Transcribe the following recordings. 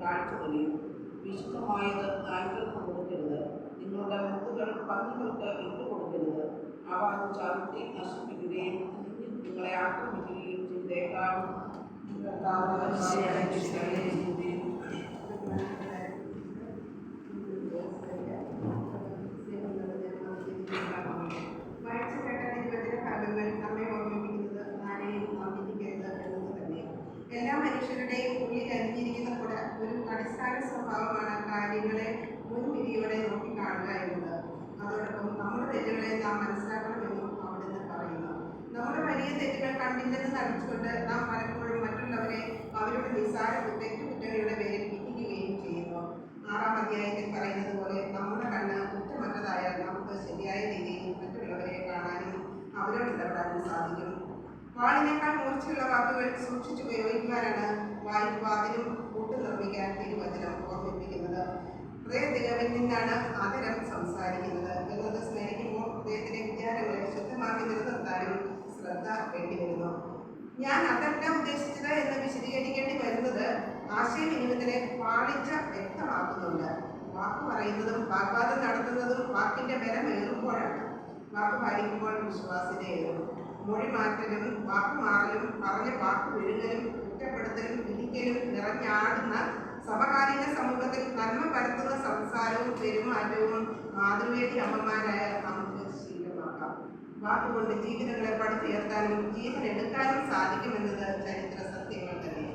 കാഴ്ചകളിൽ വിശുദ്ധമായത് നായ്ക്കൾക്ക് കൊടുക്കരുത്. നിങ്ങളുടെ മുത്തുകൾ പന്നികൾക്ക് ഇട്ടുകൊടുക്കരുത്. അവ ചവിട്ടി നശിപ്പിക്കുകയും നിങ്ങളെ ആക്രമിക്കുകയും ചെയ്തേക്കാം. എല്ലാ മനുഷ്യരുടെയും ഉള്ളിൽ അരിഞ്ഞിരിക്കുന്ന കൂടെ ഒരു അടിസ്ഥാന സ്വഭാവമാണ് കാര്യങ്ങളെ മുൻവിധിയോടെ നോക്കിക്കാണുക എന്നത്. അതോടൊപ്പം നമ്മുടെ തെറ്റുകളെ നാം മനസ്സിലാക്കണമെന്നും അവിടുന്ന് പറയുന്നു. നമ്മുടെ വലിയ തെറ്റുകൾ കണ്ടില്ലെന്ന് നടിച്ചുകൊണ്ട് നാം പലപ്പോഴും മറ്റുള്ളവരെ അവരുടെ നിസ്സാര തെറ്റുകുറ്റങ്ങളുടെ പേരിൽ വിധിക്കുകയും ചെയ്യുന്നു. 6-ാം അധ്യായത്തിൽ പറയുന്നത് പോലെ നമ്മുടെ കണ്ണ് കുറ്റമറ്റതായാൽ നമുക്ക് ശരിയായ രീതിയിൽ മറ്റുള്ളവരെ കാണാനും അവരോട് ഇടപെടാനും സാധിക്കും. വാളിനേക്കാൾ മൂർച്ചയുള്ള വാക്കുകൾ സൂക്ഷിച്ചുപയോഗിക്കുവാനാണ് വാതിലും കൂട്ടു നിർമ്മിക്കാൻ തിരുവചനം ഓർമ്മിപ്പിക്കുന്നത്. ഹൃദയത്തിൽ നിന്നാണ് ആദരം സംസാരിക്കുന്നത് എന്നത് സ്മരിക്കുമ്പോൾ ഹൃദയത്തിലെ വിചാരങ്ങളെ ശുദ്ധമാക്കി നിലനിർത്താനും ശ്രദ്ധ വേണ്ടിവരുന്നു. ഞാൻ അതല്ല ഉദ്ദേശിച്ചത് എന്ന് വിശദീകരിക്കേണ്ടി വരുന്നത് ആശയവിനിമയത്തിലെ പാളിച്ച വ്യക്തമാക്കുന്നുണ്ട്. വാക്ക് പറയുന്നതും വാഗ്വാദം നടത്തുന്നതും വാക്കിന്റെ ബലമേറുമ്പോഴാണ്. വാക്ക് പാലിക്കുമ്പോൾ വിശ്വാസ്യതയേറും. മൊഴി മാറ്റലും വാക്കുമാറലും പറഞ്ഞ വാക്ക് വിഴുങ്ങലും കുറ്റപ്പെടുത്തലും വിധിക്കലും നിറഞ്ഞാടുന്ന സമകാലീന സമൂഹത്തിൽ നന്മ പരത്തുന്ന സംസാരവും പെരുമാറ്റവും മാതൃവേദി അമ്മമാരായ നമുക്ക് ശീലമാക്കാം. വാക്കുകൊണ്ട് ജീവിതങ്ങളെ പടുത്തുയർത്താനും ജീവനെടുക്കാനും സാധിക്കുമെന്നത് ചരിത്ര സത്യങ്ങൾ തന്നെ.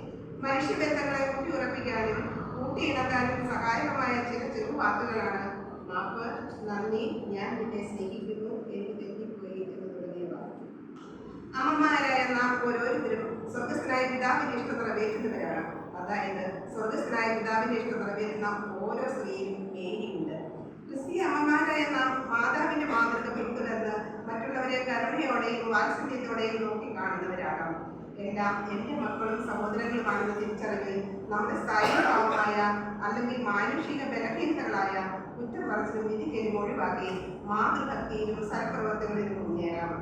മനുഷ്യബന്ധങ്ങളെ ഊട്ടിയുറപ്പിക്കാനും കൂട്ടിയിണക്കാനും സഹായകമായ ചില ചെറുവാക്കുകളാണ് മാപ്പ്, നന്ദി, ഞാൻ നിന്നെ സ്നേഹിക്കുന്നു, എനിക്ക് തെറ്റിപ്പോയി എന്ന് തുടങ്ങിയവ. അമ്മമാരായ നാം ഓരോരുത്തരും സ്വർഗസ്ഥനായ പിതാവിന്റെ ഇഷ്ടം നിറവേറ്റുന്നവരാണ്. അതായത് സ്വർഗസ്ഥനായ പിതാവിന്റെ ഇഷ്ടം നിറവേറ്റുന്ന ഓരോ സ്ത്രീയിലും മേരിയുണ്ട്. ക്രിസ്തീയ അമ്മമാരായ നാം മാതാവിന്റെ മാതൃക പിന്തുടർന്ന് മറ്റുള്ളവരെ കരുണയോടെയും വാത്സല്യത്തോടെയും നോക്കിക്കാണുന്നവരാകാം. എല്ലാം എൻ്റെ മക്കളും സഹോദരങ്ങളുമാണെന്ന തിരിച്ചറിവിൽ നമ്മുടെ സ്ഥായികമായ അല്ലെങ്കിൽ മാനുഷിക ബലഹീനതകളായ കുറ്റം പറച്ചിലും വിധിക്കലും ഒഴിവാക്കി മാതൃഭക്തിയിലും സൽപ്രവർത്തനങ്ങളിലും മുന്നേറാം.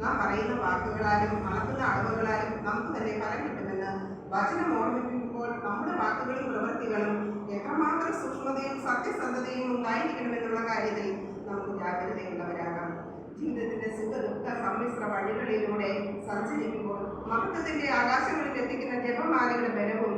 നാം പറയുന്ന വാക്കുകളാലും അളക്കുന്ന അളവുകളാലും നമുക്ക് തന്നെ ഫലം കിട്ടുമെന്ന് വചനം ഓർമ്മിപ്പിക്കുമ്പോൾ നമ്മുടെ വാക്കുകളും പ്രവൃത്തികളും എത്രമാത്രം സൂക്ഷ്മതയും സത്യസന്ധതയും ഉണ്ടായിരിക്കണമെന്നുള്ള കാര്യത്തിൽ നമുക്ക് ജാഗ്രതയുള്ളവരാകാം. ജീവിതത്തിന്റെ സുഖദുഃഖ സമ്മിശ്ര വഴികളിലൂടെ സഞ്ചരിക്കുമ്പോൾ മഹത്വത്തിന്റെ ആകാശങ്ങളിൽ എത്തിക്കുന്ന ജപമാലയുടെ ബലവും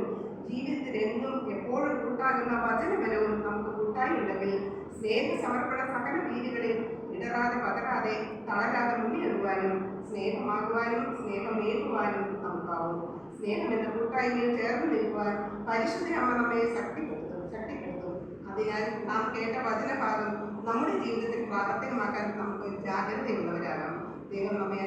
ജീവിതത്തിൽ എന്നും എപ്പോഴും കൂട്ടാകുന്ന വചനബലവും നമുക്ക് കൂട്ടായുണ്ടെങ്കിൽ സ്നേഹ സമർപ്പണ സകല രീതികളിൽ ഇടറാതെ പതരാതെ തളരാതെ മുന്നേറുവാനും സ്നേഹമാകുവാനും സ്നേഹമേകുവാനും നമുക്കാവും. സ്നേഹം എന്ന കൂട്ടായ്മയിൽ ചേർന്ന് നിൽക്കുവാൻ പരിശുദ്ധ അമ്മ നമ്മെ ശക്തിപ്പെടുത്തും. അതിനാൽ നാം കേട്ട വചനഭാഗം നമ്മുടെ ജീവിതത്തിൽ പ്രാവർത്തികമാക്കാൻ നമുക്ക് ജാഗ്രതയുള്ളവരാകാം. ദൈവം നമ്മെ